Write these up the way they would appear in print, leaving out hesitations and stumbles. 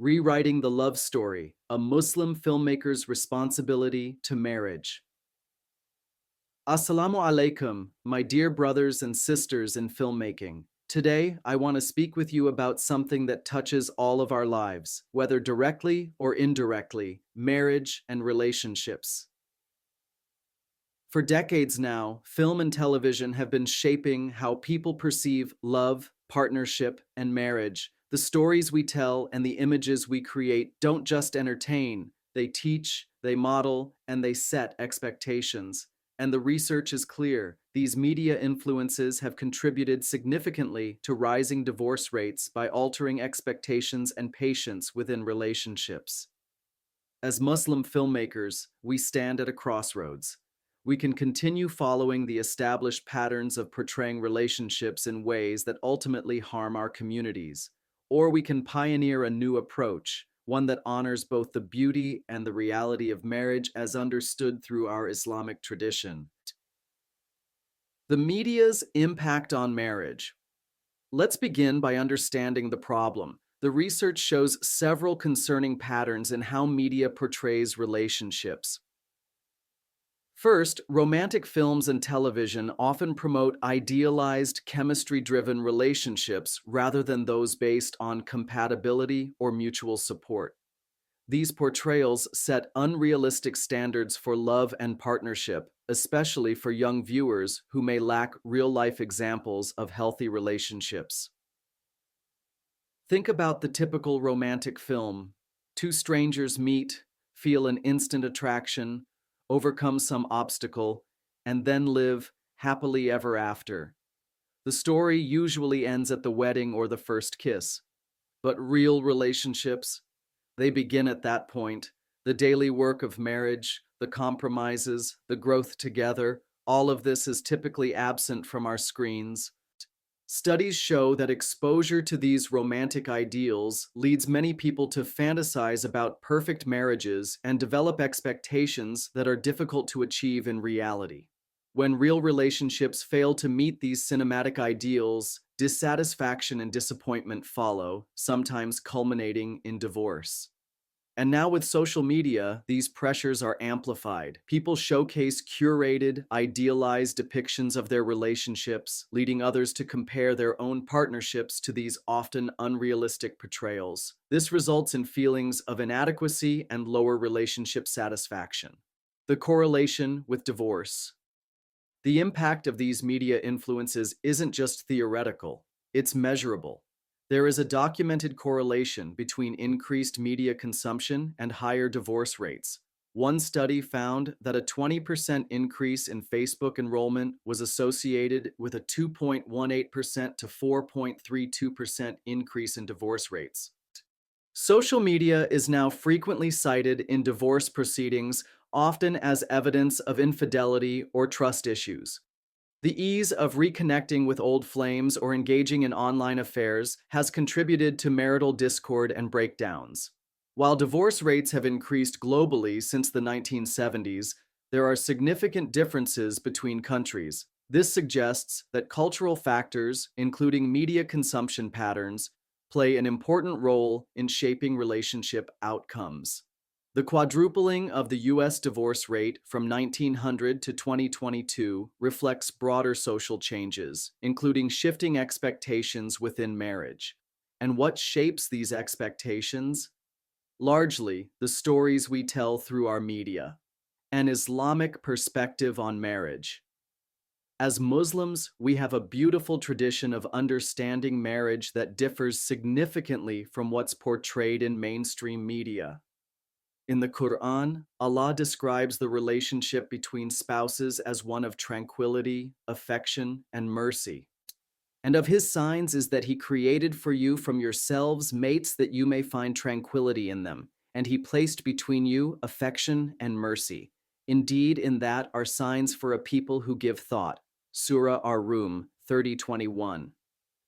Rewriting the Love Story, a Muslim filmmaker's responsibility to marriage. Assalamu alaikum, my dear brothers and sisters in filmmaking. Today, I want to speak with you about something that touches all of our lives, whether directly or indirectly, marriage and relationships. For decades now, film and television have been shaping how people perceive love, partnership, and marriage. The stories we tell and the images we create don't just entertain, they teach, they model, and they set expectations. And the research is clear. These media influences have contributed significantly to rising divorce rates by altering expectations and patience within relationships. As Muslim filmmakers, we stand at a crossroads. We can continue following the established patterns of portraying relationships in ways that ultimately harm our communities. Or we can pioneer a new approach, one that honors both the beauty and the reality of marriage as understood through our Islamic tradition. The media's impact on marriage. Let's begin by understanding the problem. The research shows several concerning patterns in how media portrays relationships. First, romantic films and television often promote idealized, chemistry-driven relationships rather than those based on compatibility or mutual support. These portrayals set unrealistic standards for love and partnership, especially for young viewers who may lack real-life examples of healthy relationships. Think about the typical romantic film. Two strangers meet, feel an instant attraction, overcome some obstacle, and then live happily ever after. The story usually ends at the wedding or the first kiss. But real relationships, they begin at that point. The daily work of marriage, the compromises, the growth together, all of this is typically absent from our screens. Studies show that exposure to these romantic ideals leads many people to fantasize about perfect marriages and develop expectations that are difficult to achieve in reality. When real relationships fail to meet these cinematic ideals, dissatisfaction and disappointment follow, sometimes culminating in divorce. And now with social media, these pressures are amplified. People showcase curated, idealized depictions of their relationships, leading others to compare their own partnerships to these often unrealistic portrayals. This results in feelings of inadequacy and lower relationship satisfaction. The correlation with divorce. The impact of these media influences isn't just theoretical, it's measurable. There is a documented correlation between increased media consumption and higher divorce rates. One study found that a 20% increase in Facebook enrollment was associated with a 2.18% to 4.32% increase in divorce rates. Social media is now frequently cited in divorce proceedings, often as evidence of infidelity or trust issues. The ease of reconnecting with old flames or engaging in online affairs has contributed to marital discord and breakdowns. While divorce rates have increased globally since the 1970s, there are significant differences between countries. This suggests that cultural factors, including media consumption patterns, play an important role in shaping relationship outcomes. The quadrupling of the U.S. divorce rate from 1900 to 2022 reflects broader social changes, including shifting expectations within marriage. And what shapes these expectations? Largely, the stories we tell through our media. An Islamic perspective on marriage. As Muslims, we have a beautiful tradition of understanding marriage that differs significantly from what's portrayed in mainstream media. In the Quran, Allah describes the relationship between spouses as one of tranquility, affection, and mercy. And of His signs is that He created for you from yourselves mates that you may find tranquility in them, and He placed between you affection and mercy. Indeed, in that are signs for a people who give thought. Surah Ar-Rum 30:21.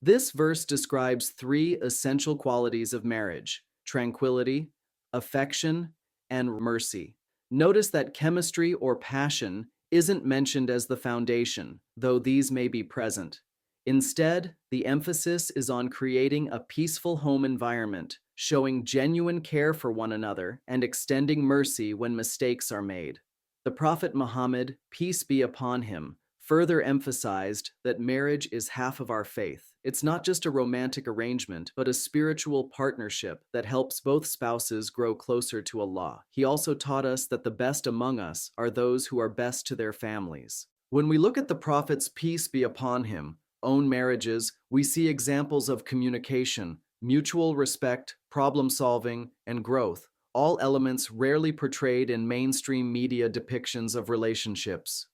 This verse describes three essential qualities of marriage: tranquility, affection, and mercy. Notice that chemistry or passion isn't mentioned as the foundation, though these may be present. Instead, the emphasis is on creating a peaceful home environment, showing genuine care for one another and extending mercy when mistakes are made. The Prophet Muhammad, peace be upon him, further emphasized that marriage is half of our faith. It's not just a romantic arrangement, but a spiritual partnership that helps both spouses grow closer to Allah. He also taught us that the best among us are those who are best to their families. When we look at the Prophet's peace be upon him, own marriages, we see examples of communication, mutual respect, problem solving, and growth, all elements rarely portrayed in mainstream media depictions of relationships.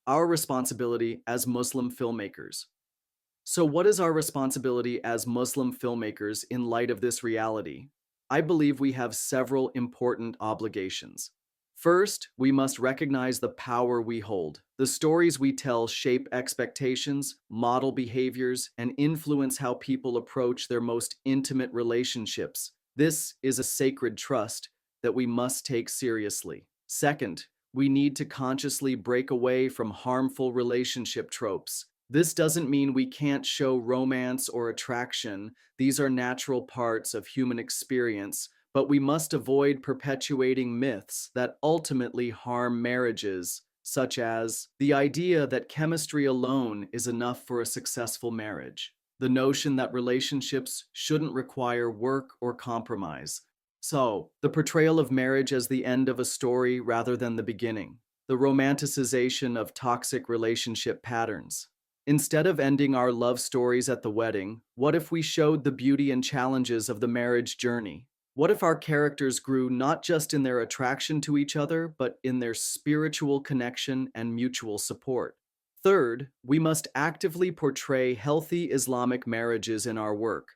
Our responsibility as Muslim filmmakers. So, what is our responsibility as Muslim filmmakers in light of this reality? I believe we have several important obligations. First, we must recognize the power we hold. The stories we tell shape expectations, model behaviors, and influence how people approach their most intimate relationships. This is a sacred trust that we must take seriously. Second, we need to consciously break away from harmful relationship tropes. This doesn't mean we can't show romance or attraction. These are natural parts of human experience, but we must avoid perpetuating myths that ultimately harm marriages, such as the idea that chemistry alone is enough for a successful marriage, the notion that relationships shouldn't require work or compromise. So, the portrayal of marriage as the end of a story rather than the beginning, the romanticization of toxic relationship patterns. Instead of ending our love stories at the wedding, what if we showed the beauty and challenges of the marriage journey? What if our characters grew not just in their attraction to each other, but in their spiritual connection and mutual support? Third, we must actively portray healthy Islamic marriages in our work.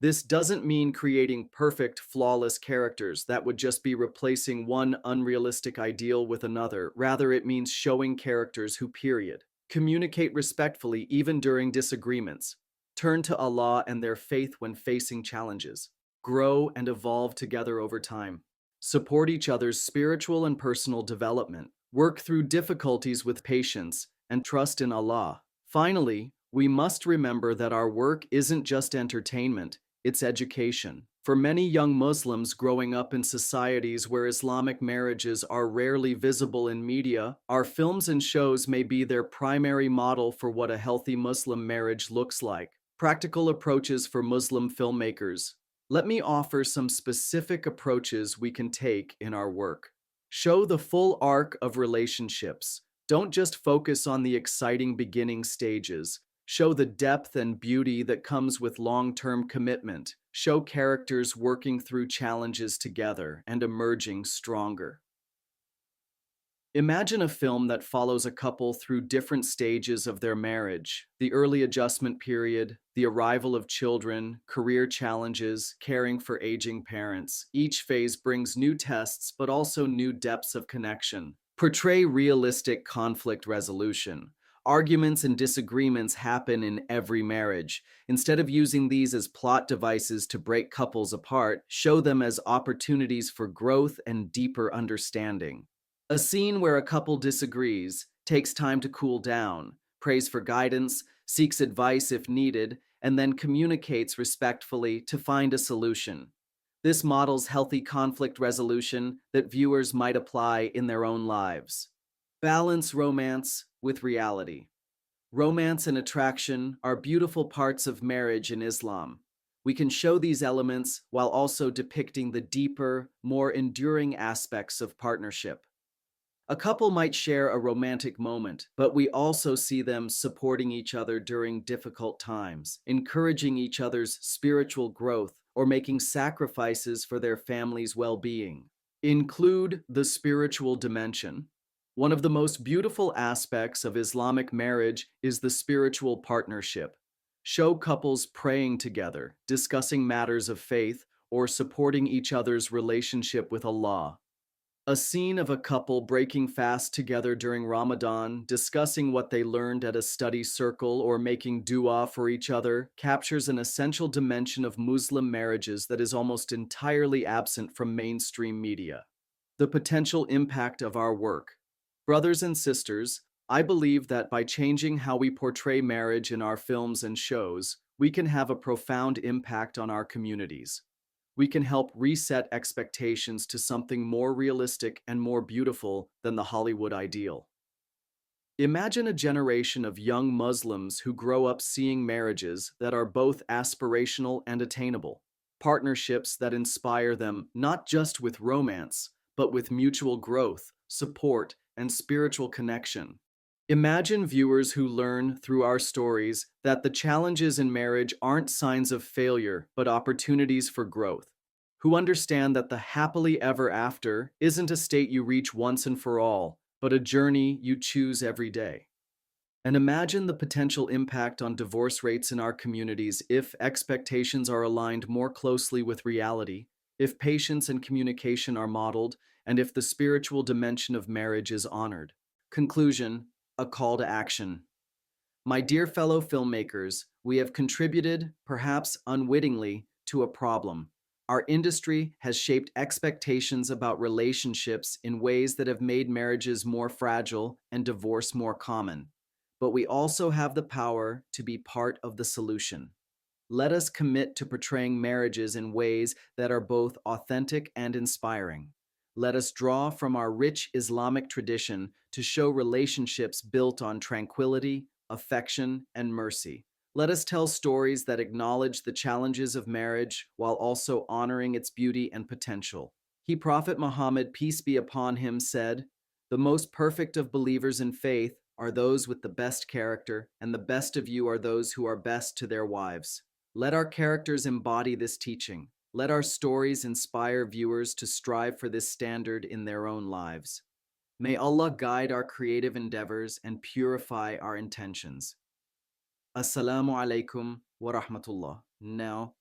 This doesn't mean creating perfect, flawless characters that would just be replacing one unrealistic ideal with another. Rather, it means showing characters who, period, communicate respectfully even during disagreements, turn to Allah and their faith when facing challenges, grow and evolve together over time, support each other's spiritual and personal development, work through difficulties with patience, and trust in Allah. Finally, we must remember that our work isn't just entertainment, it's education. For many young Muslims growing up in societies where Islamic marriages are rarely visible in media, our films and shows may be their primary model for what a healthy Muslim marriage looks like. Practical approaches for Muslim filmmakers. Let me offer some specific approaches we can take in our work. Show the full arc of relationships. Don't just focus on the exciting beginning stages. Show the depth and beauty that comes with long-term commitment. Show characters working through challenges together and emerging stronger. Imagine a film that follows a couple through different stages of their marriage: the early adjustment period, the arrival of children, career challenges, caring for aging parents. Each phase brings new tests, but also new depths of connection. Portray realistic conflict resolution. Arguments and disagreements happen in every marriage. Instead of using these as plot devices to break couples apart, show them as opportunities for growth and deeper understanding. A scene where a couple disagrees, takes time to cool down, prays for guidance, seeks advice if needed, and then communicates respectfully to find a solution. This models healthy conflict resolution that viewers might apply in their own lives. Balance romance with reality. Romance and attraction are beautiful parts of marriage in Islam. We can show these elements while also depicting the deeper, more enduring aspects of partnership. A couple might share a romantic moment, but we also see them supporting each other during difficult times, encouraging each other's spiritual growth, or making sacrifices for their family's well-being. Include the spiritual dimension. One of the most beautiful aspects of Islamic marriage is the spiritual partnership. Show couples praying together, discussing matters of faith, or supporting each other's relationship with Allah. A scene of a couple breaking fast together during Ramadan, discussing what they learned at a study circle, or making dua for each other, captures an essential dimension of Muslim marriages that is almost entirely absent from mainstream media. The potential impact of our work. Brothers and sisters, I believe that by changing how we portray marriage in our films and shows, we can have a profound impact on our communities. we can help reset expectations to something more realistic and more beautiful than the Hollywood ideal. Imagine a generation of young Muslims who grow up seeing marriages that are both aspirational and attainable, partnerships that inspire them not just with romance, but with mutual growth, support, and spiritual connection. Imagine viewers who learn through our stories that the challenges in marriage aren't signs of failure, but opportunities for growth. Who understand that the happily ever after isn't a state you reach once and for all, but a journey you choose every day. And imagine the potential impact on divorce rates in our communities if expectations are aligned more closely with reality, if patience and communication are modeled, and if the spiritual dimension of marriage is honored. Conclusion, a call to action. My dear fellow filmmakers, we have contributed, perhaps unwittingly, to a problem. Our industry has shaped expectations about relationships in ways that have made marriages more fragile and divorce more common. But we also have the power to be part of the solution. Let us commit to portraying marriages in ways that are both authentic and inspiring. Let us draw from our rich Islamic tradition to show relationships built on tranquility, affection, and mercy. Let us tell stories that acknowledge the challenges of marriage while also honoring its beauty and potential. Prophet Muhammad, peace be upon him, said, "The most perfect of believers in faith are those with the best character, and the best of you are those who are best to their wives." Let our characters embody this teaching. Let our stories inspire viewers to strive for this standard in their own lives. May Allah guide our creative endeavors and purify our intentions. Assalamu alaikum wa rahmatullah. Now,